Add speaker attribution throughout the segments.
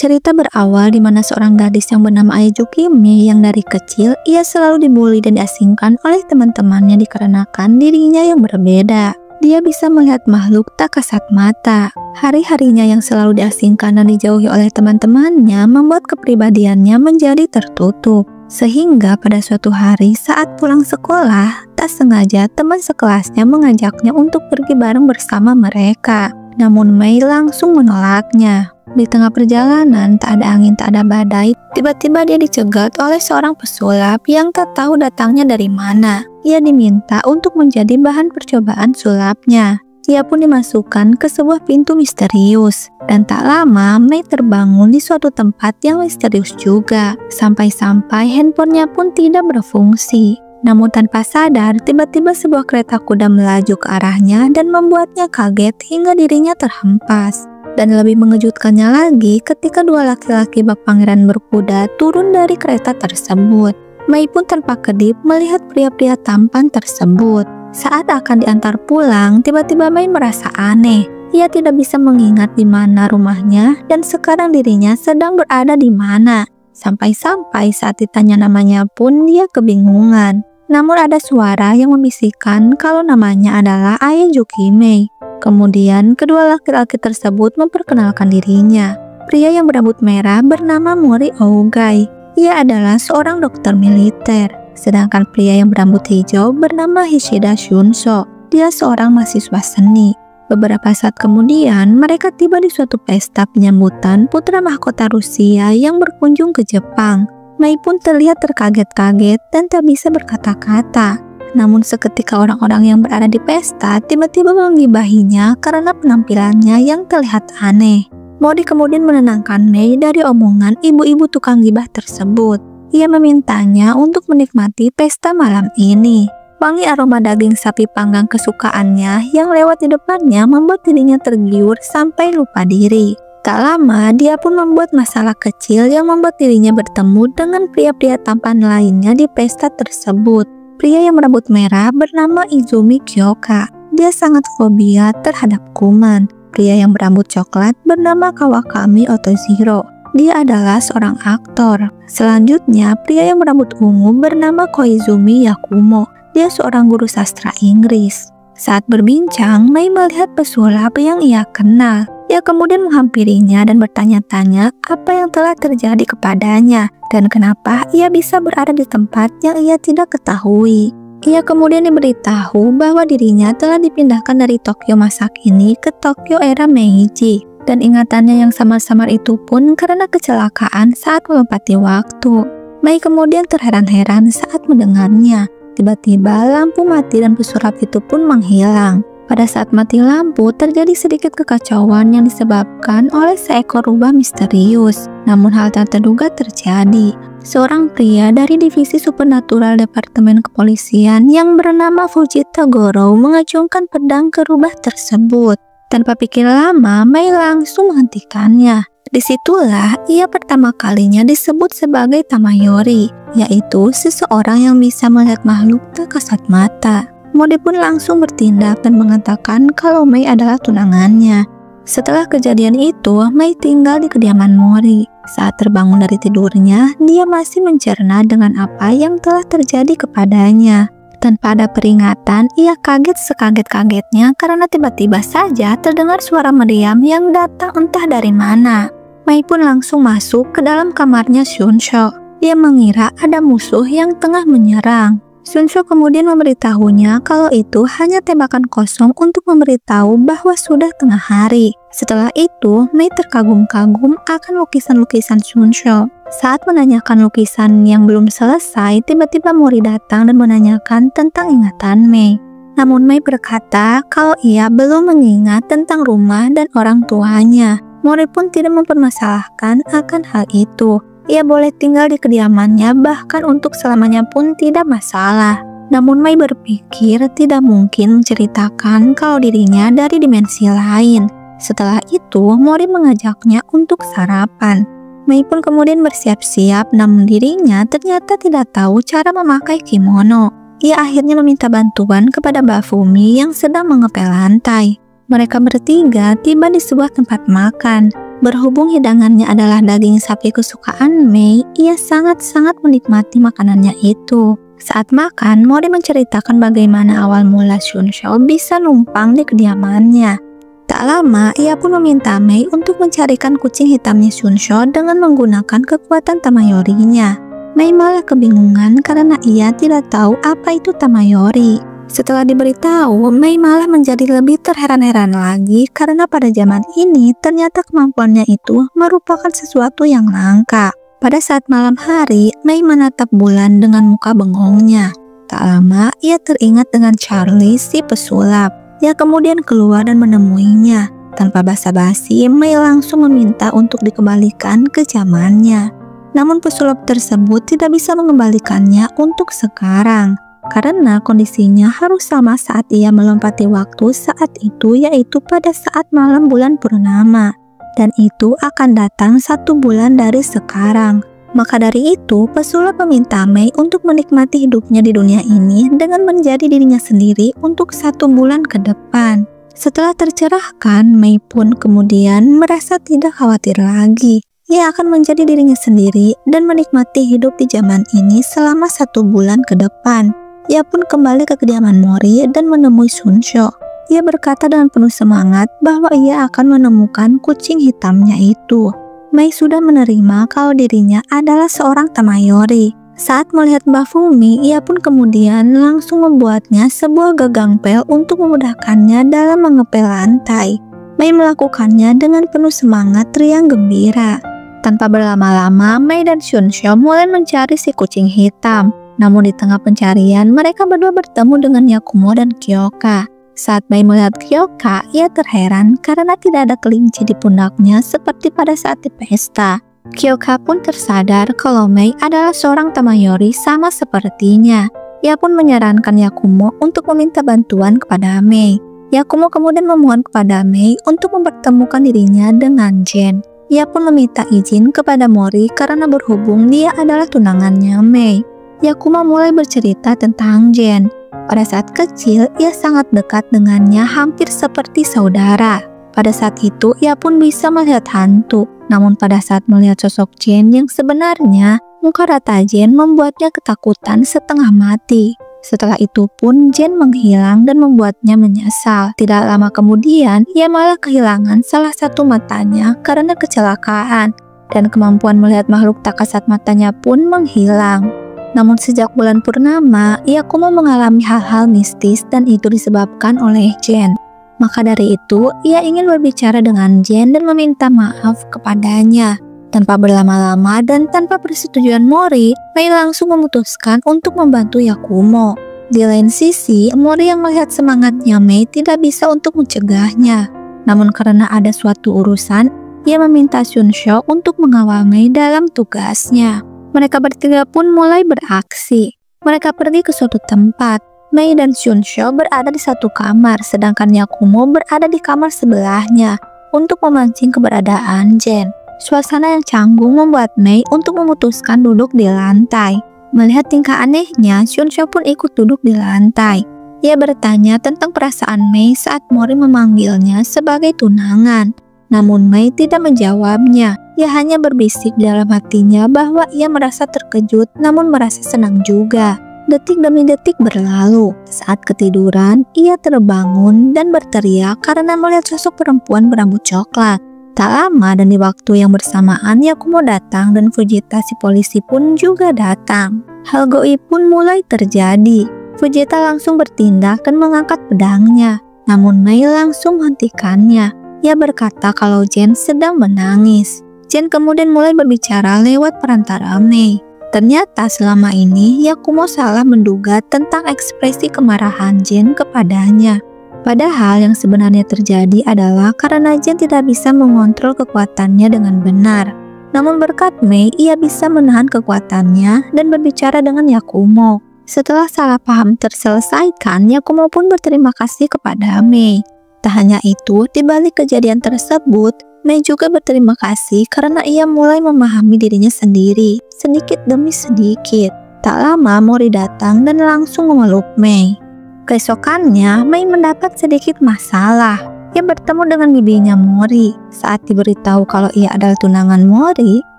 Speaker 1: Cerita berawal di mana seorang gadis yang bernama Ayujukime yang dari kecil ia selalu dibully dan diasingkan oleh teman-temannya dikarenakan dirinya yang berbeda. Dia bisa melihat makhluk tak kasat mata. Hari-harinya yang selalu diasingkan dan dijauhi oleh teman-temannya membuat kepribadiannya menjadi tertutup. Sehingga pada suatu hari saat pulang sekolah, tak sengaja teman sekelasnya mengajaknya untuk pergi bareng bersama mereka. Namun Mei langsung menolaknya. Di tengah perjalanan, tak ada angin, tak ada badai, tiba-tiba dia dicegat oleh seorang pesulap yang tak tahu datangnya dari mana. Ia diminta untuk menjadi bahan percobaan sulapnya. Ia pun dimasukkan ke sebuah pintu misterius. Dan tak lama, Mei terbangun di suatu tempat yang misterius juga. Sampai-sampai handphonenya pun tidak berfungsi. Namun tanpa sadar, tiba-tiba sebuah kereta kuda melaju ke arahnya dan membuatnya kaget hingga dirinya terhempas. Dan lebih mengejutkannya lagi ketika dua laki-laki bak pangeran berkuda turun dari kereta tersebut. Mei pun tanpa kedip melihat pria-pria tampan tersebut. Saat akan diantar pulang, tiba-tiba Mei merasa aneh. Ia tidak bisa mengingat di mana rumahnya dan sekarang dirinya sedang berada di mana. Sampai-sampai saat ditanya namanya pun dia kebingungan. Namun ada suara yang membisikkan kalau namanya adalah Ayujukime. Kemudian kedua laki-laki tersebut memperkenalkan dirinya. Pria yang berambut merah bernama Mori Ougai. Ia adalah seorang dokter militer. Sedangkan pria yang berambut hijau bernama Hishida Shunso. Dia seorang mahasiswa seni. Beberapa saat kemudian, mereka tiba di suatu pesta penyambutan putra mahkota Rusia yang berkunjung ke Jepang. Mei pun terlihat terkaget-kaget dan tak bisa berkata-kata. Namun seketika orang-orang yang berada di pesta tiba-tiba menggibahinya karena penampilannya yang terlihat aneh. Mori kemudian menenangkan Mei dari omongan ibu-ibu tukang gibah tersebut. Ia memintanya untuk menikmati pesta malam ini. Wangi aroma daging sapi panggang kesukaannya yang lewat di depannya membuat dirinya tergiur sampai lupa diri. Tak lama, dia pun membuat masalah kecil yang membuat dirinya bertemu dengan pria-pria tampan lainnya di pesta tersebut. Pria yang berambut merah bernama Izumi Kyoka. Dia sangat fobia terhadap kuman. Pria yang berambut coklat bernama Kawakami Otoziro. Dia adalah seorang aktor. Selanjutnya, pria yang berambut ungu bernama Koizumi Yakumo. Dia seorang guru sastra Inggris. Saat berbincang, Mei melihat pesulap yang ia kenal. Ia kemudian menghampirinya dan bertanya-tanya apa yang telah terjadi kepadanya dan kenapa ia bisa berada di tempat yang ia tidak ketahui. Ia kemudian diberitahu bahwa dirinya telah dipindahkan dari Tokyo masa kini ke Tokyo era Meiji. Dan ingatannya yang samar-samar itu pun karena kecelakaan saat melompati waktu. Mei kemudian terheran-heran saat mendengarnya. Tiba-tiba lampu mati dan pesulap itu pun menghilang. Pada saat mati lampu, terjadi sedikit kekacauan yang disebabkan oleh seekor rubah misterius. Namun hal tak terduga terjadi. Seorang pria dari divisi supernatural Departemen Kepolisian yang bernama Fujita Goro mengacungkan pedang ke rubah tersebut. Tanpa pikir lama, Mei langsung menghentikannya. Disitulah ia pertama kalinya disebut sebagai Tamayori, yaitu seseorang yang bisa melihat makhluk tak kasat mata. Mori pun langsung bertindak dan mengatakan kalau Mei adalah tunangannya. Setelah kejadian itu, Mei tinggal di kediaman Mori. Saat terbangun dari tidurnya, dia masih mencerna dengan apa yang telah terjadi kepadanya. Tanpa ada peringatan, ia kaget sekaget-kagetnya karena tiba-tiba saja terdengar suara meriam yang datang entah dari mana. Mei pun langsung masuk ke dalam kamarnya Shunso. Dia mengira ada musuh yang tengah menyerang. Shunso kemudian memberitahunya kalau itu hanya tembakan kosong untuk memberitahu bahwa sudah tengah hari. Setelah itu, Mei terkagum-kagum akan lukisan-lukisan Shunso. Saat menanyakan lukisan yang belum selesai, tiba-tiba Mori datang dan menanyakan tentang ingatan Mei. Namun Mei berkata kalau ia belum mengingat tentang rumah dan orang tuanya. Mori pun tidak mempermasalahkan akan hal itu. Ia boleh tinggal di kediamannya bahkan untuk selamanya pun tidak masalah. Namun Mei berpikir tidak mungkin menceritakan kalau dirinya dari dimensi lain. Setelah itu, Mori mengajaknya untuk sarapan. Mei pun kemudian bersiap-siap, namun dirinya ternyata tidak tahu cara memakai kimono. Ia akhirnya meminta bantuan kepada Mbak Fumi yang sedang mengepel lantai. Mereka bertiga tiba di sebuah tempat makan. Berhubung hidangannya adalah daging sapi kesukaan Mei, ia sangat-sangat menikmati makanannya itu. Saat makan, Mori menceritakan bagaimana awal mula Xunsho bisa numpang di kediamannya. Tak lama, ia pun meminta Mei untuk mencarikan kucing hitamnya Xunsho dengan menggunakan kekuatan Tamayori-nya. Mei malah kebingungan karena ia tidak tahu apa itu Tamayori. Setelah diberitahu, Mei malah menjadi lebih terheran-heran lagi karena pada zaman ini ternyata kemampuannya itu merupakan sesuatu yang langka. Pada saat malam hari, Mei menatap bulan dengan muka bengongnya. Tak lama, ia teringat dengan Charlie si pesulap. Ia kemudian keluar dan menemuinya. Tanpa basa-basi, Mei langsung meminta untuk dikembalikan ke zamannya. Namun pesulap tersebut tidak bisa mengembalikannya untuk sekarang, karena kondisinya harus sama saat ia melompati waktu saat itu, yaitu pada saat malam bulan purnama. Dan itu akan datang 1 bulan dari sekarang. Maka dari itu, pesulap meminta Mei untuk menikmati hidupnya di dunia ini dengan menjadi dirinya sendiri untuk 1 bulan ke depan. Setelah tercerahkan, Mei pun kemudian merasa tidak khawatir lagi. Ia akan menjadi dirinya sendiri dan menikmati hidup di zaman ini selama 1 bulan ke depan. Ia pun kembali ke kediaman Mori dan menemui Xunsho. Ia berkata dengan penuh semangat bahwa ia akan menemukan kucing hitamnya itu. Mei sudah menerima kalau dirinya adalah seorang Tamayori. Saat melihat Mbak Fumi, ia pun kemudian langsung membuatnya sebuah gagang pel untuk memudahkannya dalam mengepel lantai. Mei melakukannya dengan penuh semangat riang gembira. Tanpa berlama-lama, Mei dan Xunsho mulai mencari si kucing hitam. Namun di tengah pencarian, mereka berdua bertemu dengan Yakumo dan Kyoka. Saat Mei melihat Kyoka, ia terheran karena tidak ada kelinci di pundaknya seperti pada saat di pesta. Kyoka pun tersadar kalau Mei adalah seorang Tamayori sama sepertinya. Ia pun menyarankan Yakumo untuk meminta bantuan kepada Mei. Yakumo kemudian memohon kepada Mei untuk mempertemukan dirinya dengan Jen. Ia pun meminta izin kepada Mori karena berhubung dia adalah tunangannya Mei. Yakumo mulai bercerita tentang Jen. Pada saat kecil, ia sangat dekat dengannya hampir seperti saudara. Pada saat itu, ia pun bisa melihat hantu. Namun pada saat melihat sosok Jen yang sebenarnya, muka rata Jen membuatnya ketakutan setengah mati. Setelah itu pun Jen menghilang dan membuatnya menyesal. Tidak lama kemudian, ia malah kehilangan salah satu matanya karena kecelakaan. Dan kemampuan melihat makhluk tak kasat matanya pun menghilang. Namun sejak bulan purnama, Yakumo mengalami hal-hal mistis dan itu disebabkan oleh Jen. Maka dari itu, ia ingin berbicara dengan Jen dan meminta maaf kepadanya. Tanpa berlama-lama dan tanpa persetujuan Mori, Mei langsung memutuskan untuk membantu Yakumo. Di lain sisi, Mori yang melihat semangatnya Mei tidak bisa untuk mencegahnya. Namun karena ada suatu urusan, ia meminta Xunsho untuk mengawal Mei dalam tugasnya. Mereka bertiga pun mulai beraksi. Mereka pergi ke suatu tempat. Mei dan Xunsho berada di satu kamar, sedangkan Yakumo berada di kamar sebelahnya untuk memancing keberadaan Jen. Suasana yang canggung membuat Mei untuk memutuskan duduk di lantai. Melihat tingkah anehnya, Xunsho pun ikut duduk di lantai. Ia bertanya tentang perasaan Mei saat Mori memanggilnya sebagai tunangan. Namun Mei tidak menjawabnya. Ia hanya berbisik dalam hatinya bahwa ia merasa terkejut namun merasa senang juga. Detik demi detik berlalu. Saat ketiduran, ia terbangun dan berteriak karena melihat sosok perempuan berambut coklat. Tak lama dan di waktu yang bersamaan, Yakumo datang dan Fujita si polisi pun juga datang. Hal goib pun mulai terjadi. Fujita langsung bertindak dan mengangkat pedangnya. Namun Mei langsung menghentikannya. Ia berkata kalau Jen sedang menangis. Jen kemudian mulai berbicara lewat perantara Mei. Ternyata selama ini Yakumo salah menduga tentang ekspresi kemarahan Jen kepadanya. Padahal yang sebenarnya terjadi adalah karena Jen tidak bisa mengontrol kekuatannya dengan benar. Namun berkat Mei, ia bisa menahan kekuatannya dan berbicara dengan Yakumo. Setelah salah paham terselesaikan, Yakumo pun berterima kasih kepada Mei. Tak hanya itu, di balik kejadian tersebut, Mei juga berterima kasih karena ia mulai memahami dirinya sendiri, sedikit demi sedikit. Tak lama, Mori datang dan langsung memeluk Mei. Keesokannya, Mei mendapat sedikit masalah. Ia bertemu dengan bibinya Mori. Saat diberitahu kalau ia adalah tunangan Mori,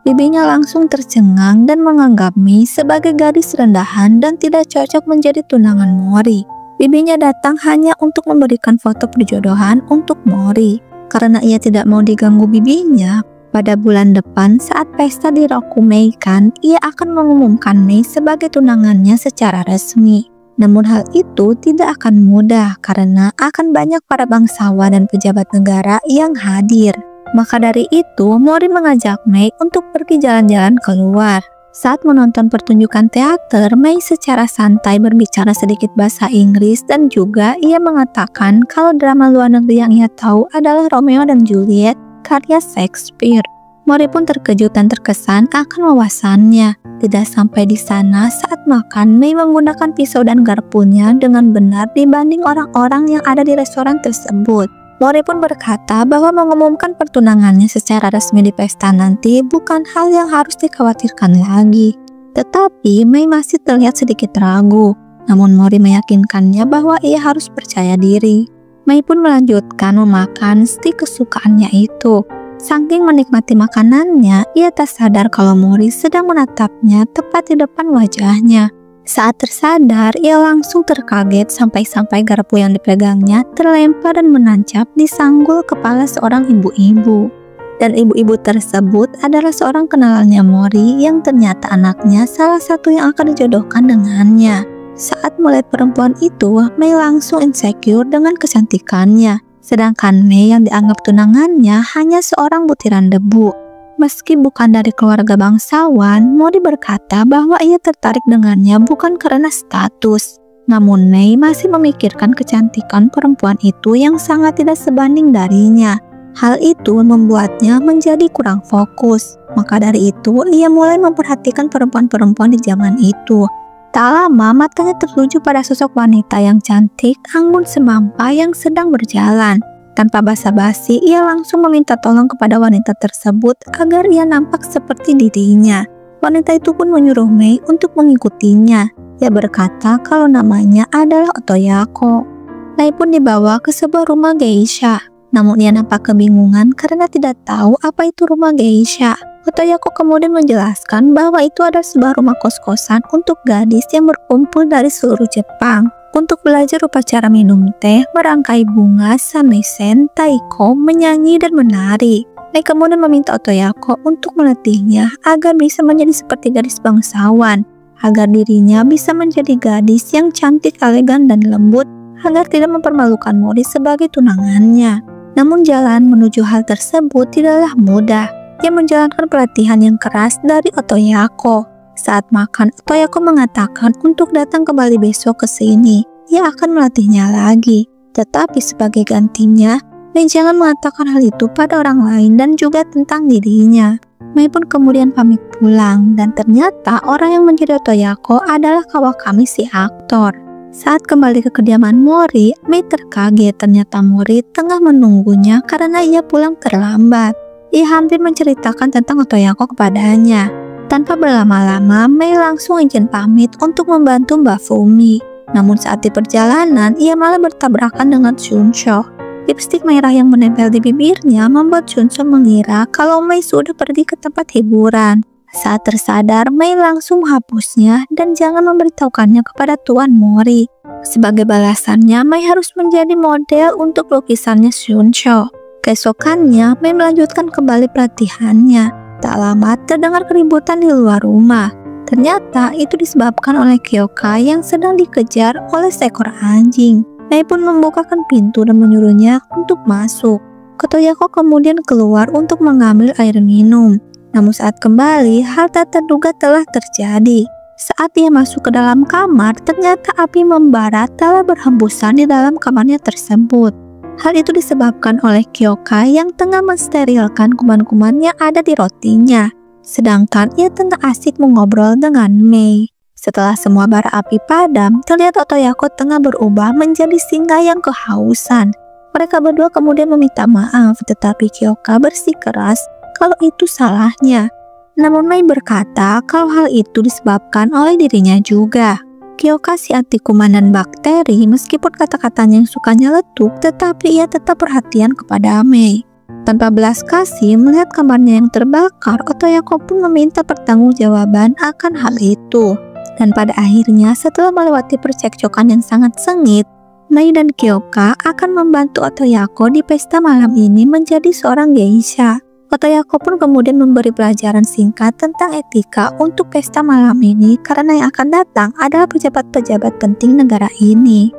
Speaker 1: bibinya langsung tercengang dan menganggap Mei sebagai gadis rendahan dan tidak cocok menjadi tunangan Mori. Bibinya datang hanya untuk memberikan foto perjodohan untuk Mori. Karena ia tidak mau diganggu bibinya, pada bulan depan saat pesta di Rokumeikan, ia akan mengumumkan Mei sebagai tunangannya secara resmi. Namun hal itu tidak akan mudah karena akan banyak para bangsawan dan pejabat negara yang hadir. Maka dari itu, Mori mengajak Mei untuk pergi jalan-jalan keluar. Saat menonton pertunjukan teater, Mei secara santai berbicara sedikit bahasa Inggris dan juga ia mengatakan kalau drama luar negeri yang ia tahu adalah Romeo dan Juliet karya Shakespeare. Mori pun terkejut dan terkesan akan wawasannya. Tidak sampai di sana, saat makan, Mei menggunakan pisau dan garpunya dengan benar dibanding orang-orang yang ada di restoran tersebut. Mori pun berkata bahwa mengumumkan pertunangannya secara resmi di pesta nanti bukan hal yang harus dikhawatirkan lagi. Tetapi Mei masih terlihat sedikit ragu. Namun Mori meyakinkannya bahwa ia harus percaya diri. Mei pun melanjutkan memakan steak kesukaannya itu. Saking menikmati makanannya, ia tak sadar kalau Mori sedang menatapnya tepat di depan wajahnya. Saat tersadar, ia langsung terkaget sampai-sampai garpu yang dipegangnya terlempar dan menancap di sanggul kepala seorang ibu-ibu. Dan ibu-ibu tersebut adalah seorang kenalannya Mori yang ternyata anaknya salah satu yang akan dijodohkan dengannya. Saat melihat perempuan itu, Mei langsung insecure dengan kecantikannya. Sedangkan Mei yang dianggap tunangannya hanya seorang butiran debu. Meski bukan dari keluarga bangsawan, Mori berkata bahwa ia tertarik dengannya bukan karena status. Namun Mei masih memikirkan kecantikan perempuan itu yang sangat tidak sebanding darinya. Hal itu membuatnya menjadi kurang fokus. Maka dari itu, ia mulai memperhatikan perempuan-perempuan di zaman itu. Tak lama, matanya tertuju pada sosok wanita yang cantik, anggun semampa yang sedang berjalan. Tanpa basa-basi, ia langsung meminta tolong kepada wanita tersebut agar ia nampak seperti dirinya. Wanita itu pun menyuruh Mei untuk mengikutinya. Ia berkata kalau namanya adalah Otoyako. Mei pun dibawa ke sebuah rumah geisha. Namun ia nampak kebingungan karena tidak tahu apa itu rumah geisha. Otoyako kemudian menjelaskan bahwa itu adalah sebuah rumah kos-kosan untuk gadis yang berkumpul dari seluruh Jepang. Untuk belajar upacara minum teh, merangkai bunga, samisen, taiko, menyanyi, dan menari. Mei kemudian meminta Otoyako untuk melatihnya agar bisa menjadi seperti gadis bangsawan, agar dirinya bisa menjadi gadis yang cantik, elegan, dan lembut, agar tidak mempermalukan Mori sebagai tunangannya. Namun jalan menuju hal tersebut tidaklah mudah. Ia menjalankan pelatihan yang keras dari Otoyako. Saat makan, Otoyako mengatakan untuk datang kembali besok ke sini. Ia akan melatihnya lagi. Tetapi sebagai gantinya, Mei jangan mengatakan hal itu pada orang lain dan juga tentang dirinya. Mei pun kemudian pamit pulang dan ternyata orang yang menjadi Otoyako adalah Kawakami si aktor. Saat kembali ke kediaman Mori, Mei terkaget ternyata Mori tengah menunggunya karena ia pulang terlambat. Ia hampir menceritakan tentang Otoyako kepadanya. Tanpa berlama-lama, Mei langsung izin pamit untuk membantu Mbak Fumi. Namun saat di perjalanan, ia malah bertabrakan dengan Shunso. Lipstik merah yang menempel di bibirnya membuat Shunso mengira kalau Mei sudah pergi ke tempat hiburan. Saat tersadar, Mei langsung menghapusnya dan jangan memberitahukannya kepada Tuan Mori. Sebagai balasannya, Mei harus menjadi model untuk lukisannya Shunso. Keesokannya, Mei melanjutkan kembali pelatihannya. Tak lama terdengar keributan di luar rumah. Ternyata itu disebabkan oleh Kyoka yang sedang dikejar oleh seekor anjing. Mei pun membukakan pintu dan menyuruhnya untuk masuk. Otoyako kemudian keluar untuk mengambil air minum. Namun saat kembali, hal tak terduga telah terjadi. Saat ia masuk ke dalam kamar, ternyata api membara telah berhembusan di dalam kamarnya tersebut. Hal itu disebabkan oleh Kyoka yang tengah mensterilkan kuman-kuman yang ada di rotinya. Sedangkan ia tengah asik mengobrol dengan Mei. Setelah semua bara api padam, terlihat Otoyako tengah berubah menjadi singa yang kehausan. Mereka berdua kemudian meminta maaf, tetapi Kyoka bersikeras kalau itu salahnya. Namun Mei berkata kalau hal itu disebabkan oleh dirinya juga. Kyoka si anti kuman dan bakteri, meskipun kata-katanya yang suka nyeletuk, tetapi ia tetap perhatian kepada Mei. Tanpa belas kasih melihat kamarnya yang terbakar, Otoyako pun meminta pertanggungjawaban akan hal itu. Dan pada akhirnya, setelah melewati percekcokan yang sangat sengit, Mei dan Kyoka akan membantu Otoyako di pesta malam ini menjadi seorang geisha. Otoyako pun kemudian memberi pelajaran singkat tentang etika untuk pesta malam ini karena yang akan datang adalah pejabat-pejabat penting negara ini.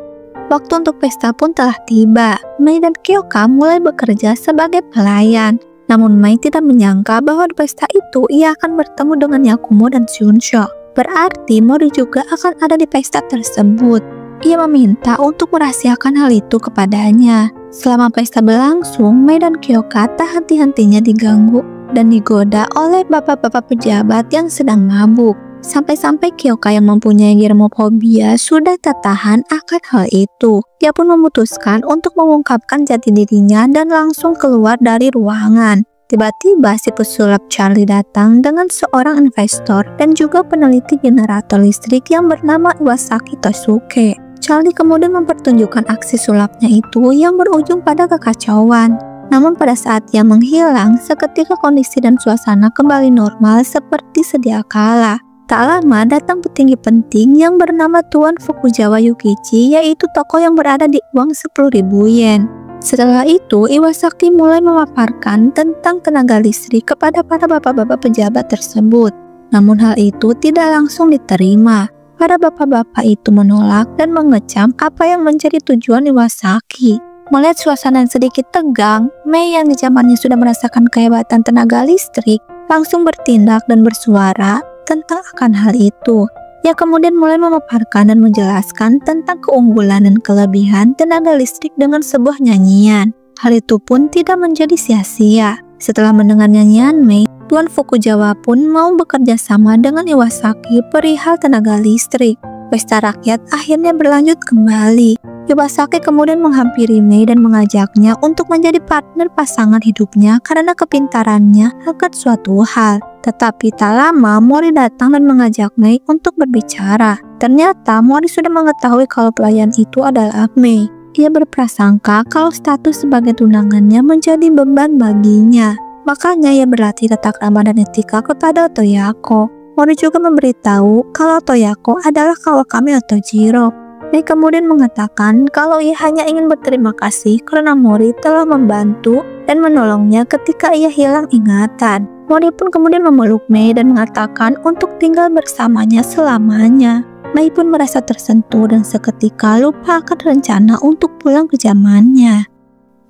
Speaker 1: Waktu untuk pesta pun telah tiba. Mei dan Kyoka mulai bekerja sebagai pelayan. Namun Mei tidak menyangka bahwa di pesta itu ia akan bertemu dengan Yakumo dan Shunsho. Berarti Mori juga akan ada di pesta tersebut. Ia meminta untuk merahasiakan hal itu kepadanya. Selama pesta berlangsung, Mei dan Kyoka tak henti-hentinya diganggu dan digoda oleh bapak-bapak pejabat yang sedang mabuk. Sampai-sampai Kyoka yang mempunyai germophobia sudah tak tahan akan hal itu. Dia pun memutuskan untuk mengungkapkan jati dirinya dan langsung keluar dari ruangan. Tiba-tiba si pesulap Charlie datang dengan seorang investor dan juga peneliti generator listrik yang bernama Iwasaki Tosuke. Charlie kemudian mempertunjukkan aksi sulapnya itu yang berujung pada kekacauan. Namun pada saat ia menghilang, seketika kondisi dan suasana kembali normal seperti sedia kala. Tak lama datang petinggi penting yang bernama Tuan Fukuzawa Yukichi, yaitu tokoh yang berada di uang 10.000 yen. Setelah itu, Iwasaki mulai memaparkan tentang tenaga listrik kepada para bapak-bapak pejabat tersebut. Namun hal itu tidak langsung diterima. Para bapak-bapak itu menolak dan mengecam apa yang menjadi tujuan Iwasaki. Melihat suasana yang sedikit tegang, Mei yang di zamannya sudah merasakan kehebatan tenaga listrik langsung bertindak dan bersuara tentang akan hal itu. Ia kemudian mulai memaparkan dan menjelaskan tentang keunggulan dan kelebihan tenaga listrik dengan sebuah nyanyian. Hal itu pun tidak menjadi sia-sia. Setelah mendengar nyanyian Mei, Tuan Fukuzawa pun mau bekerja sama dengan Iwasaki perihal tenaga listrik. Pesta rakyat akhirnya berlanjut kembali. Iwasaki kemudian menghampiri Mei dan mengajaknya untuk menjadi partner pasangan hidupnya karena kepintarannya akan suatu hal. Tetapi tak lama Mori datang dan mengajak Mei untuk berbicara. Ternyata Mori sudah mengetahui kalau pelayan itu adalah Mei. Ia berprasangka kalau status sebagai tunangannya menjadi beban baginya. Makanya ia berlatih tata krama dan etika kepada Otoyako. Mori juga memberitahu kalau Otoyako adalah Kawakami Otojiro. Mei kemudian mengatakan kalau ia hanya ingin berterima kasih karena Mori telah membantu dan menolongnya ketika ia hilang ingatan. Mori pun kemudian memeluk Mei dan mengatakan untuk tinggal bersamanya selamanya. Mei pun merasa tersentuh dan seketika lupa akan rencana untuk pulang ke zamannya.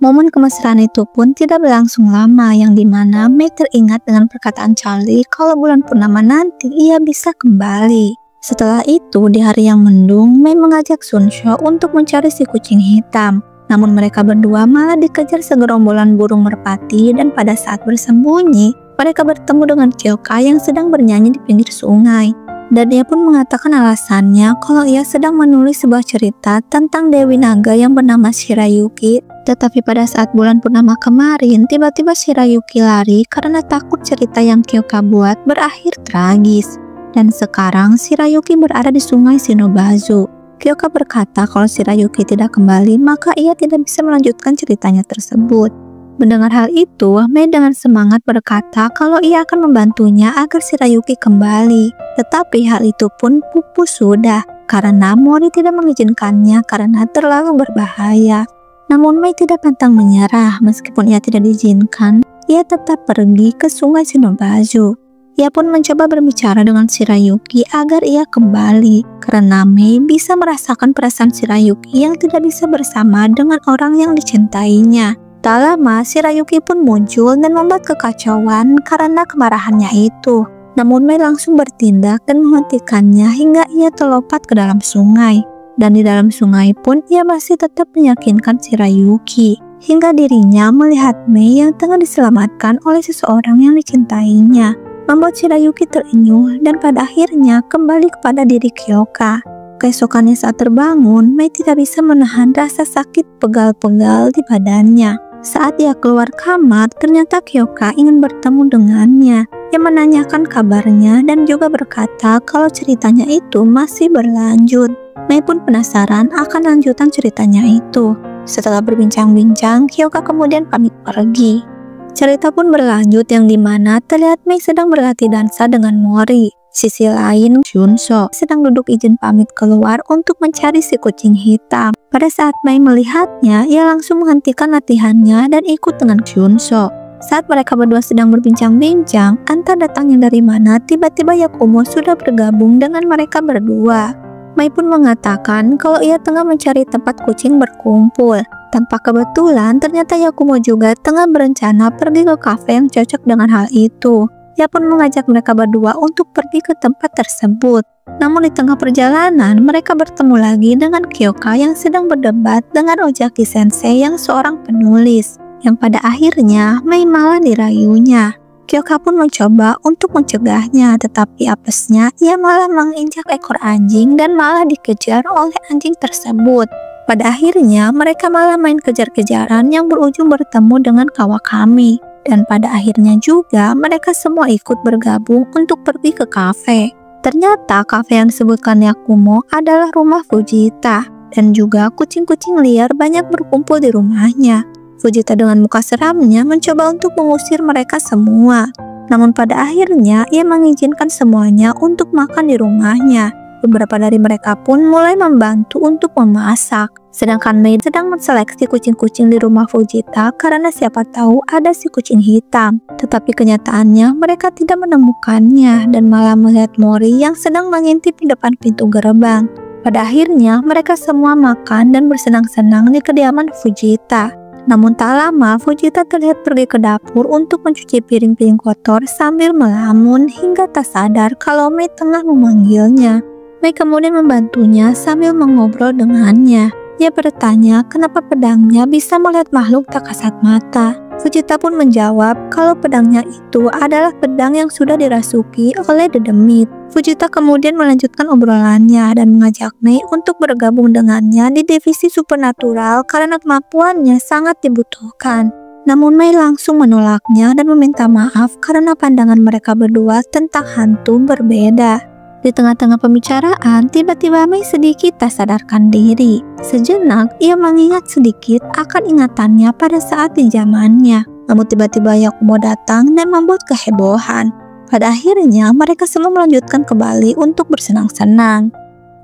Speaker 1: Momen kemesraan itu pun tidak berlangsung lama, yang dimana Mei teringat dengan perkataan Charlie kalau bulan purnama nanti ia bisa kembali. Setelah itu, di hari yang mendung, Mei mengajak Shunsho untuk mencari si kucing hitam. Namun mereka berdua malah dikejar segerombolan burung merpati dan pada saat bersembunyi, mereka bertemu dengan Kyoka yang sedang bernyanyi di pinggir sungai. Dan dia pun mengatakan alasannya kalau ia sedang menulis sebuah cerita tentang Dewi Naga yang bernama Shirayuki. Tetapi pada saat bulan purnama kemarin, tiba-tiba Shirayuki lari karena takut cerita yang Kyoka buat berakhir tragis. Dan sekarang Shirayuki berada di sungai Shinobazu. Kyoka berkata kalau Shirayuki tidak kembali, maka ia tidak bisa melanjutkan ceritanya tersebut. Mendengar hal itu, Mei dengan semangat berkata kalau ia akan membantunya agar Shirayuki kembali. Tetapi hal itu pun pupus sudah, karena Mori tidak mengizinkannya karena terlalu berbahaya. Namun Mei tidak pantang menyerah, meskipun ia tidak diizinkan, ia tetap pergi ke sungai Shinobazu. Ia pun mencoba berbicara dengan Shirayuki agar ia kembali, karena Mei bisa merasakan perasaan Shirayuki yang tidak bisa bersama dengan orang yang dicintainya. Tak lama, Shirayuki pun muncul dan membuat kekacauan karena kemarahannya itu. Namun Mei langsung bertindak dan menghentikannya hingga ia terlompat ke dalam sungai. Dan di dalam sungai pun ia masih tetap meyakinkan Shirayuki, hingga dirinya melihat Mei yang tengah diselamatkan oleh seseorang yang dicintainya. Membuat Shirayuki terenyuh dan pada akhirnya kembali kepada diri Kyoka. Keesokannya saat terbangun, Mei tidak bisa menahan rasa sakit pegal-pegal di badannya. Saat ia keluar kamar, ternyata Kyoka ingin bertemu dengannya. yang menanyakan kabarnya dan juga berkata kalau ceritanya itu masih berlanjut. Mei pun penasaran akan lanjutan ceritanya itu. Setelah berbincang-bincang, Hyoka kemudian pamit pergi. Cerita pun berlanjut yang dimana terlihat Mei sedang berlatih dansa dengan Mori. Sisi lain, Shunso sedang duduk izin pamit keluar untuk mencari si kucing hitam. Pada saat Mei melihatnya, ia langsung menghentikan latihannya dan ikut dengan Shunso. Saat mereka berdua sedang berbincang-bincang, entah datangnya dari mana, tiba-tiba Yakumo sudah bergabung dengan mereka berdua. Mei pun mengatakan kalau ia tengah mencari tempat kucing berkumpul. Tanpa kebetulan, ternyata Yakumo juga tengah berencana pergi ke kafe yang cocok dengan hal itu. Ia pun mengajak mereka berdua untuk pergi ke tempat tersebut. Namun di tengah perjalanan, mereka bertemu lagi dengan Kyoka yang sedang berdebat dengan Ojaki Sensei yang seorang penulis. Yang pada akhirnya, Mei malah dirayunya. Kyoka pun mencoba untuk mencegahnya, tetapi apesnya ia malah menginjak ekor anjing dan malah dikejar oleh anjing tersebut. Pada akhirnya, mereka malah main kejar-kejaran yang berujung bertemu dengan Kawakami. Dan pada akhirnya juga mereka semua ikut bergabung untuk pergi ke kafe. Ternyata kafe yang disebutkan Yakumo adalah rumah Fujita. Dan juga kucing-kucing liar banyak berkumpul di rumahnya. Fujita dengan muka seramnya mencoba untuk mengusir mereka semua. Namun pada akhirnya ia mengizinkan semuanya untuk makan di rumahnya. Beberapa dari mereka pun mulai membantu untuk memasak. Sedangkan Mei sedang menseleksi kucing-kucing di rumah Fujita karena siapa tahu ada si kucing hitam. Tetapi kenyataannya mereka tidak menemukannya dan malah melihat Mori yang sedang mengintip di depan pintu gerbang. Pada akhirnya mereka semua makan dan bersenang-senang di kediaman Fujita. Namun tak lama Fujita terlihat pergi ke dapur untuk mencuci piring-piring kotor sambil melamun hingga tak sadar kalau Mei tengah memanggilnya. Mei kemudian membantunya sambil mengobrol dengannya. Ia bertanya kenapa pedangnya bisa melihat makhluk tak kasat mata. Fujita pun menjawab kalau pedangnya itu adalah pedang yang sudah dirasuki oleh dedemit. Fujita kemudian melanjutkan obrolannya dan mengajak Mei untuk bergabung dengannya di divisi supernatural karena kemampuannya sangat dibutuhkan. Namun Mei langsung menolaknya dan meminta maaf karena pandangan mereka berdua tentang hantu berbeda. Di tengah-tengah pembicaraan, tiba-tiba Mei sedikit tak sadarkan diri. Sejenak, ia mengingat sedikit akan ingatannya pada saat di zamannya. Namun tiba-tiba Yakumo datang dan membuat kehebohan. Pada akhirnya, mereka semua melanjutkan kembali untuk bersenang-senang.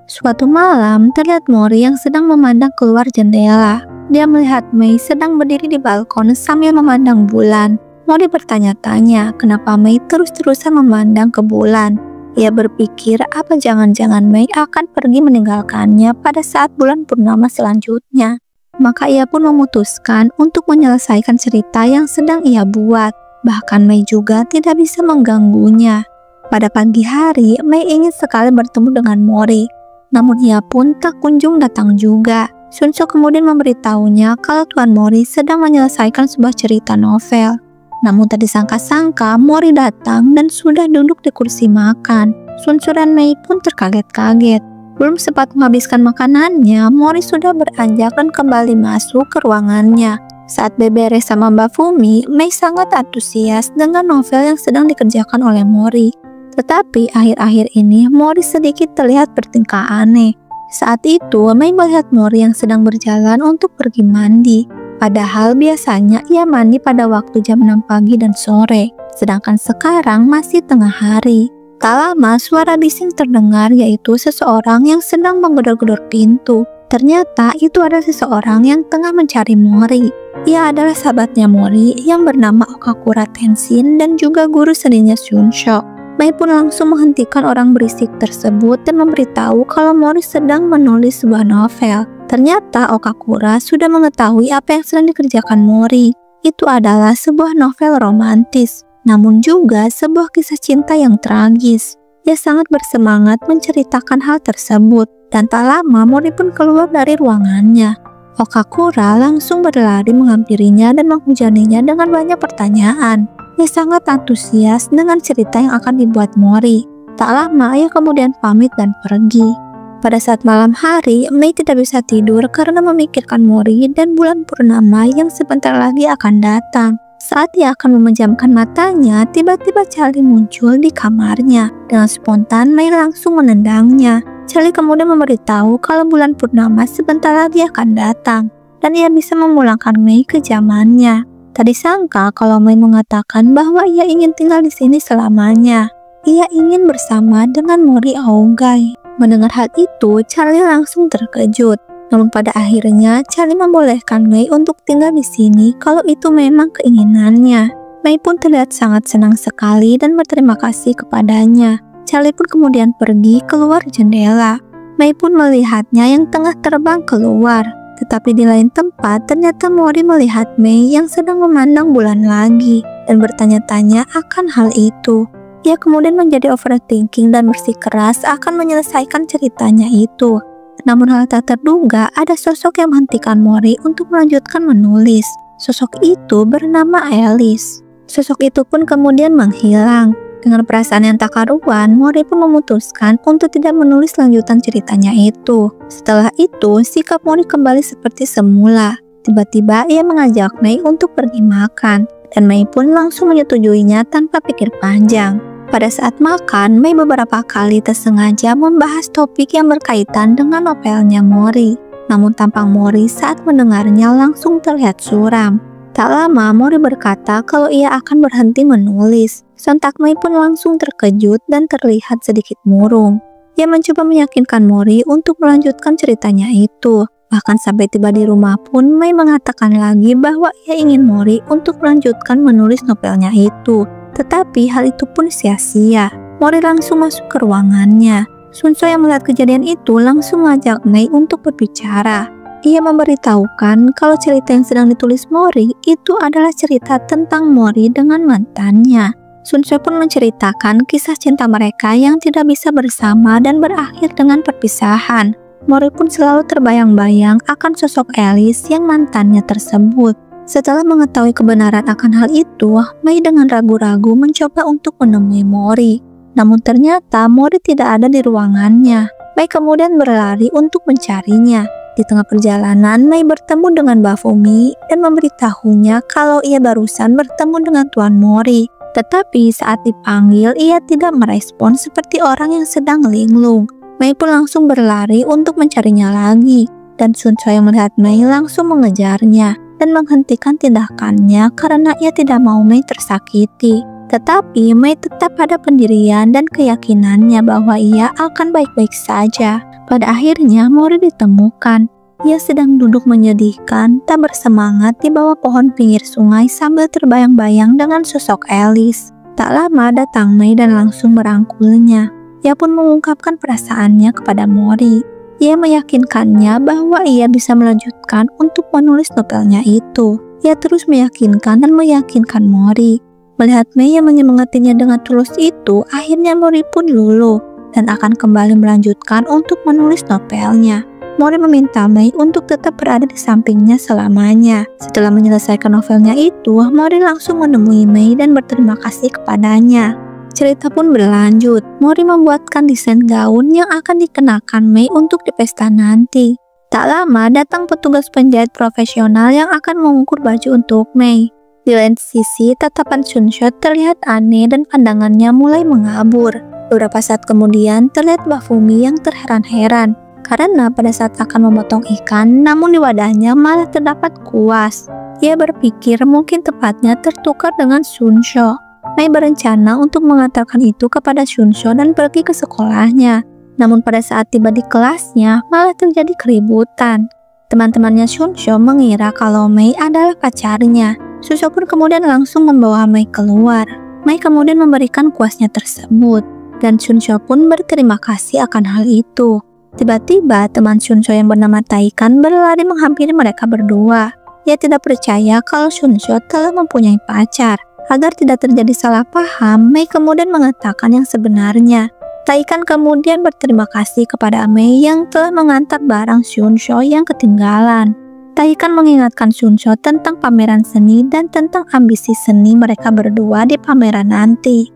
Speaker 1: Suatu malam, terlihat Mori yang sedang memandang keluar jendela. Dia melihat Mei sedang berdiri di balkon sambil memandang bulan. Mori bertanya-tanya kenapa Mei terus-terusan memandang ke bulan. Ia berpikir apa jangan-jangan Mei akan pergi meninggalkannya pada saat bulan purnama selanjutnya. Maka ia pun memutuskan untuk menyelesaikan cerita yang sedang ia buat. Bahkan Mei juga tidak bisa mengganggunya. Pada pagi hari, Mei ingin sekali bertemu dengan Mori. Namun ia pun tak kunjung datang juga. Shunso kemudian memberitahunya kalau Tuan Mori sedang menyelesaikan sebuah cerita novel. Namun tak disangka-sangka Mori datang dan sudah duduk di kursi makan. Shunso dan Mei pun terkaget-kaget. Belum sempat menghabiskan makanannya, Mori sudah beranjak dan kembali masuk ke ruangannya. Saat beberes sama Mbak Fumi, Mei sangat antusias dengan novel yang sedang dikerjakan oleh Mori. Tetapi akhir-akhir ini Mori sedikit terlihat bertingkah aneh. Saat itu Mei melihat Mori yang sedang berjalan untuk pergi mandi. Padahal biasanya ia mandi pada waktu jam 6 pagi dan sore, sedangkan sekarang masih tengah hari. Tak lama suara bising terdengar, yaitu seseorang yang sedang menggedor-gedor pintu. Ternyata itu adalah seseorang yang tengah mencari Mori. Ia adalah sahabatnya Mori yang bernama Okakura Tenshin dan juga guru seninya Shunso. Mei pun langsung menghentikan orang berisik tersebut dan memberitahu kalau Mori sedang menulis sebuah novel. Ternyata Okakura sudah mengetahui apa yang sedang dikerjakan Mori. Itu adalah sebuah novel romantis, namun juga sebuah kisah cinta yang tragis. Dia sangat bersemangat menceritakan hal tersebut, dan tak lama Mori pun keluar dari ruangannya. Okakura langsung berlari menghampirinya dan menghujaninya dengan banyak pertanyaan. Dia sangat antusias dengan cerita yang akan dibuat Mori. Tak lama ia kemudian pamit dan pergi. Pada saat malam hari, Mei tidak bisa tidur karena memikirkan Mori dan bulan purnama yang sebentar lagi akan datang. Saat ia akan memejamkan matanya, tiba-tiba Charlie muncul di kamarnya. Dengan spontan, Mei langsung menendangnya. Charlie kemudian memberitahu kalau bulan purnama sebentar lagi akan datang, dan ia bisa memulangkan Mei ke zamannya. Tak disangka kalau Mei mengatakan bahwa ia ingin tinggal di sini selamanya. Ia ingin bersama dengan Mori Aogai. Mendengar hal itu, Charlie langsung terkejut. Namun pada akhirnya, Charlie membolehkan Mei untuk tinggal di sini kalau itu memang keinginannya. Mei pun terlihat sangat senang sekali dan berterima kasih kepadanya. Charlie pun kemudian pergi keluar jendela. Mei pun melihatnya yang tengah terbang keluar. Tetapi di lain tempat, ternyata Mori melihat Mei yang sedang memandang bulan lagi dan bertanya-tanya akan hal itu. Ia kemudian menjadi overthinking dan bersikeras akan menyelesaikan ceritanya itu. Namun hal tak terduga, ada sosok yang menghentikan Mori untuk melanjutkan menulis. Sosok itu bernama Alice. Sosok itu pun kemudian menghilang. Dengan perasaan yang tak karuan, Mori pun memutuskan untuk tidak menulis lanjutan ceritanya itu. Setelah itu, sikap Mori kembali seperti semula. Tiba-tiba ia mengajak Mei untuk pergi makan, dan Mei pun langsung menyetujuinya tanpa pikir panjang. Pada saat makan, Mei beberapa kali tersengaja membahas topik yang berkaitan dengan novelnya Mori. Namun tampang Mori saat mendengarnya langsung terlihat suram. Tak lama, Mori berkata kalau ia akan berhenti menulis. Sontak Mei pun langsung terkejut dan terlihat sedikit murung. Ia mencoba meyakinkan Mori untuk melanjutkan ceritanya itu. Bahkan sampai tiba di rumah pun, Mei mengatakan lagi bahwa ia ingin Mori untuk melanjutkan menulis novelnya itu. Tetapi hal itu pun sia-sia. Mori langsung masuk ke ruangannya. Sunso yang melihat kejadian itu langsung mengajak Mei untuk berbicara. Ia memberitahukan kalau cerita yang sedang ditulis Mori itu adalah cerita tentang Mori dengan mantannya. Sunso pun menceritakan kisah cinta mereka yang tidak bisa bersama dan berakhir dengan perpisahan. Mori pun selalu terbayang-bayang akan sosok Alice yang mantannya tersebut. Setelah mengetahui kebenaran akan hal itu, Mei dengan ragu-ragu mencoba untuk menemui Mori. Namun ternyata Mori tidak ada di ruangannya. Mei kemudian berlari untuk mencarinya. Di tengah perjalanan, Mei bertemu dengan Bafumi dan memberitahunya kalau ia barusan bertemu dengan Tuan Mori. Tetapi saat dipanggil, ia tidak merespon seperti orang yang sedang linglung. Mei pun langsung berlari untuk mencarinya lagi. Dan Sun Choi yang melihat Mei langsung mengejarnya dan menghentikan tindakannya karena ia tidak mau Mei tersakiti. Tetapi Mei tetap pada pendirian dan keyakinannya bahwa ia akan baik-baik saja. Pada akhirnya Mori ditemukan. Ia sedang duduk menyedihkan, tak bersemangat di bawah pohon pinggir sungai sambil terbayang-bayang dengan sosok Alice. Tak lama datang Mei dan langsung merangkulnya. Ia pun mengungkapkan perasaannya kepada Mori. Ia meyakinkannya bahwa ia bisa melanjutkan untuk menulis novelnya itu. Ia terus meyakinkan dan meyakinkan Mori. Melihat Mei yang menyemangatinya dengan tulus itu, akhirnya Mori pun luluh dan akan kembali melanjutkan untuk menulis novelnya. Mori meminta Mei untuk tetap berada di sampingnya selamanya. Setelah menyelesaikan novelnya itu, Mori langsung menemui Mei dan berterima kasih kepadanya. Cerita pun berlanjut. Mori membuatkan desain gaun yang akan dikenakan Mei untuk di pesta nanti. Tak lama datang petugas penjahit profesional yang akan mengukur baju untuk Mei. Di lain sisi, tatapan Sunshot terlihat aneh dan pandangannya mulai mengabur. Beberapa saat kemudian terlihat Bafumi yang terheran-heran karena pada saat akan memotong ikan, namun di wadahnya malah terdapat kuas. Ia berpikir mungkin tepatnya tertukar dengan Sunshot. Mei berencana untuk mengatakan itu kepada Sunshot dan pergi ke sekolahnya. Namun pada saat tiba di kelasnya, malah terjadi keributan. Teman-temannya Sunshot mengira kalau Mei adalah pacarnya. Sunshot pun kemudian langsung membawa Mei keluar. Mei kemudian memberikan kuasnya tersebut, dan Sunshot pun berterima kasih akan hal itu. Tiba-tiba teman Sunshot yang bernama Taikan berlari menghampiri mereka berdua. Ia tidak percaya kalau Sunshot telah mempunyai pacar. Agar tidak terjadi salah paham, Mei kemudian mengatakan yang sebenarnya. Taikan kemudian berterima kasih kepada Mei yang telah mengantar barang Sunshot yang ketinggalan. Taikan mengingatkan Sunshot tentang pameran seni dan tentang ambisi seni mereka berdua di pameran nanti.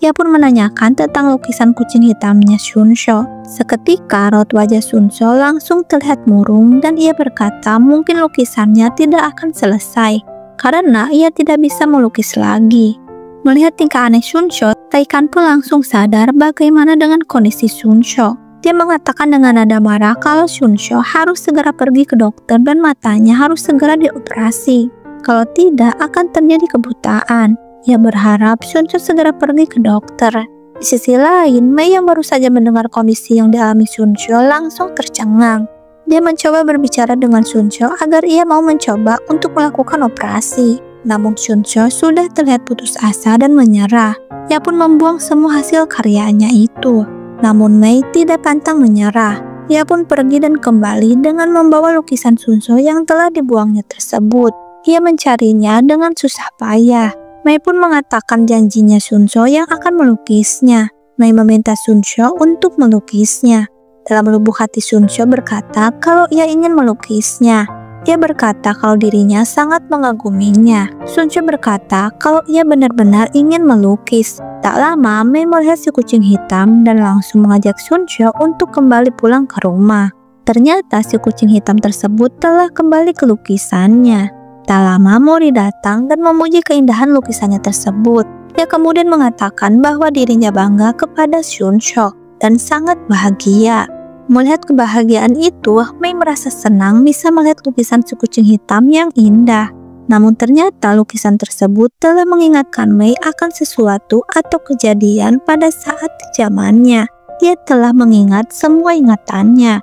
Speaker 1: Ia pun menanyakan tentang lukisan kucing hitamnya Sunshot. Seketika raut wajah Sunshot langsung terlihat murung dan ia berkata mungkin lukisannya tidak akan selesai. karena ia tidak bisa melukis lagi. Melihat tingkah aneh Sunsho, Taikan pun langsung sadar bagaimana dengan kondisi Sunsho. Dia mengatakan dengan nada marah kalau Sunsho harus segera pergi ke dokter dan matanya harus segera dioperasi. Kalau tidak akan terjadi kebutaan. Ia berharap Sunsho segera pergi ke dokter. Di sisi lain, Mei yang baru saja mendengar kondisi yang dialami Sunsho langsung tercengang. Dia mencoba berbicara dengan Sunsho agar ia mau mencoba untuk melakukan operasi. Namun Sunsho sudah terlihat putus asa dan menyerah. Ia pun membuang semua hasil karyanya itu. Namun Mei tidak pantang menyerah. Ia pun pergi dan kembali dengan membawa lukisan Sunsho yang telah dibuangnya tersebut. Ia mencarinya dengan susah payah. Mei pun mengatakan janjinya Sunsho yang akan melukisnya. Mei meminta Sunsho untuk melukisnya. Dalam lubuk hati Sunsho berkata kalau ia ingin melukisnya. Ia berkata kalau dirinya sangat mengaguminya. Sunsho berkata kalau ia benar-benar ingin melukis. Tak lama, Mei melihat si kucing hitam dan langsung mengajak Sunsho untuk kembali pulang ke rumah. Ternyata si kucing hitam tersebut telah kembali ke lukisannya. Tak lama, Mori datang dan memuji keindahan lukisannya tersebut. Dia kemudian mengatakan bahwa dirinya bangga kepada Sunsho dan sangat bahagia. Melihat kebahagiaan itu, Mei merasa senang bisa melihat lukisan si kucing hitam yang indah. Namun ternyata lukisan tersebut telah mengingatkan Mei akan sesuatu atau kejadian pada saat di zamannya. Dia telah mengingat semua ingatannya.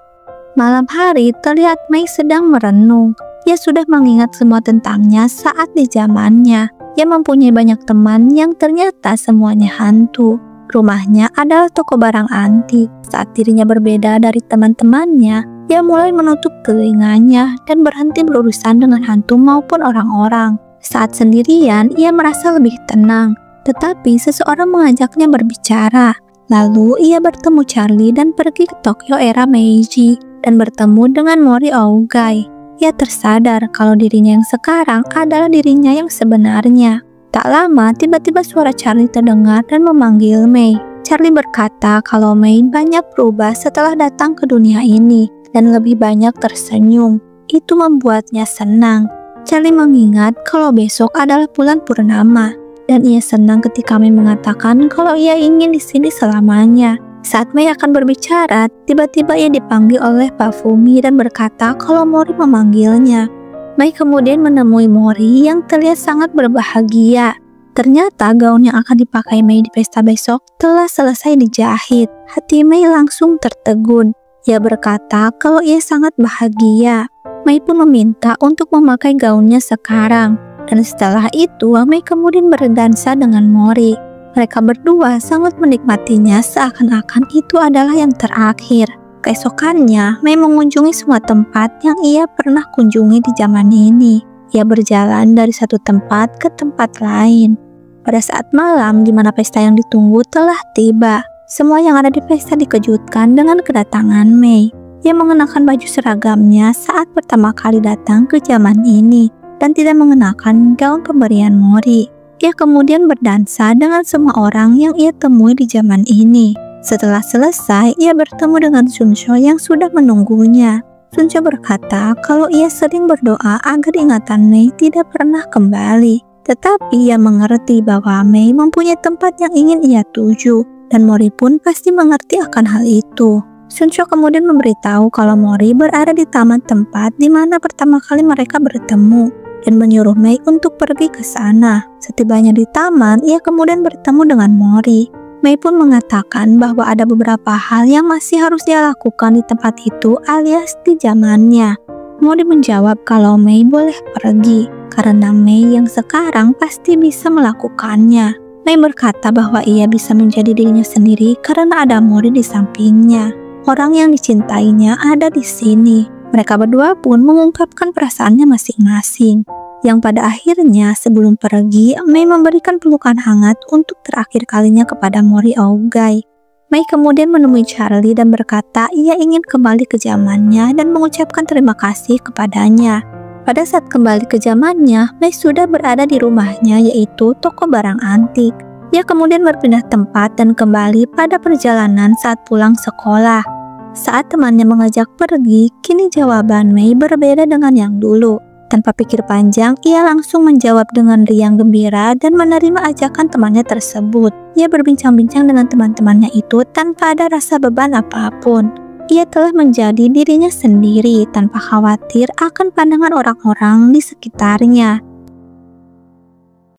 Speaker 1: Malam hari terlihat Mei sedang merenung. Ia sudah mengingat semua tentangnya saat di zamannya. Ia mempunyai banyak teman yang ternyata semuanya hantu. Rumahnya adalah toko barang antik. Saat dirinya berbeda dari teman-temannya, ia mulai menutup telinganya dan berhenti berurusan dengan hantu maupun orang-orang. Saat sendirian, ia merasa lebih tenang. Tetapi seseorang mengajaknya berbicara. Lalu ia bertemu Charlie dan pergi ke Tokyo era Meiji dan bertemu dengan Mori Ogai. Ia tersadar kalau dirinya yang sekarang adalah dirinya yang sebenarnya. Tak lama, tiba-tiba suara Charlie terdengar dan memanggil Mei. Charlie berkata kalau Mei banyak berubah setelah datang ke dunia ini dan lebih banyak tersenyum. Itu membuatnya senang. Charlie mengingat kalau besok adalah bulan purnama dan ia senang ketika Mei mengatakan kalau ia ingin di sini selamanya. Saat Mei akan berbicara, tiba-tiba ia dipanggil oleh Pak Fumi dan berkata kalau Mori memanggilnya. Mei kemudian menemui Mori yang terlihat sangat berbahagia. Ternyata gaun yang akan dipakai Mei di pesta besok telah selesai dijahit. Hati Mei langsung tertegun. Ia berkata kalau ia sangat bahagia. Mei pun meminta untuk memakai gaunnya sekarang. Dan setelah itu, Mei kemudian berdansa dengan Mori. Mereka berdua sangat menikmatinya seakan-akan itu adalah yang terakhir. Keesokannya, Mei mengunjungi semua tempat yang ia pernah kunjungi di zaman ini. Ia berjalan dari satu tempat ke tempat lain. Pada saat malam di mana pesta yang ditunggu telah tiba, semua yang ada di pesta dikejutkan dengan kedatangan Mei. Ia mengenakan baju seragamnya saat pertama kali datang ke zaman ini dan tidak mengenakan gaun pemberian Mori. Ia kemudian berdansa dengan semua orang yang ia temui di zaman ini. Setelah selesai, ia bertemu dengan Sunsho yang sudah menunggunya. Sunsho berkata kalau ia sering berdoa agar ingatan Mei tidak pernah kembali. Tetapi ia mengerti bahwa Mei mempunyai tempat yang ingin ia tuju, dan Mori pun pasti mengerti akan hal itu. Sunsho kemudian memberitahu kalau Mori berada di taman tempat di mana pertama kali mereka bertemu, dan menyuruh Mei untuk pergi ke sana. Setibanya di taman, ia kemudian bertemu dengan Mori. Mei pun mengatakan bahwa ada beberapa hal yang masih harus dia lakukan di tempat itu alias di zamannya. Mori menjawab kalau Mei boleh pergi, karena Mei yang sekarang pasti bisa melakukannya. Mei berkata bahwa ia bisa menjadi dirinya sendiri karena ada Mori di sampingnya. Orang yang dicintainya ada di sini. Mereka berdua pun mengungkapkan perasaannya masing-masing. Yang pada akhirnya sebelum pergi, Mei memberikan pelukan hangat untuk terakhir kalinya kepada Mori Ogai. Mei kemudian menemui Charlie dan berkata ia ingin kembali ke zamannya dan mengucapkan terima kasih kepadanya. Pada saat kembali ke zamannya, Mei sudah berada di rumahnya yaitu toko barang antik. Dia kemudian berpindah tempat dan kembali pada perjalanan saat pulang sekolah. Saat temannya mengajak pergi, kini jawaban Mei berbeda dengan yang dulu. Tanpa pikir panjang, ia langsung menjawab dengan riang gembira dan menerima ajakan temannya tersebut. Ia berbincang-bincang dengan teman-temannya itu tanpa ada rasa beban apapun. Ia telah menjadi dirinya sendiri tanpa khawatir akan pandangan orang-orang di sekitarnya.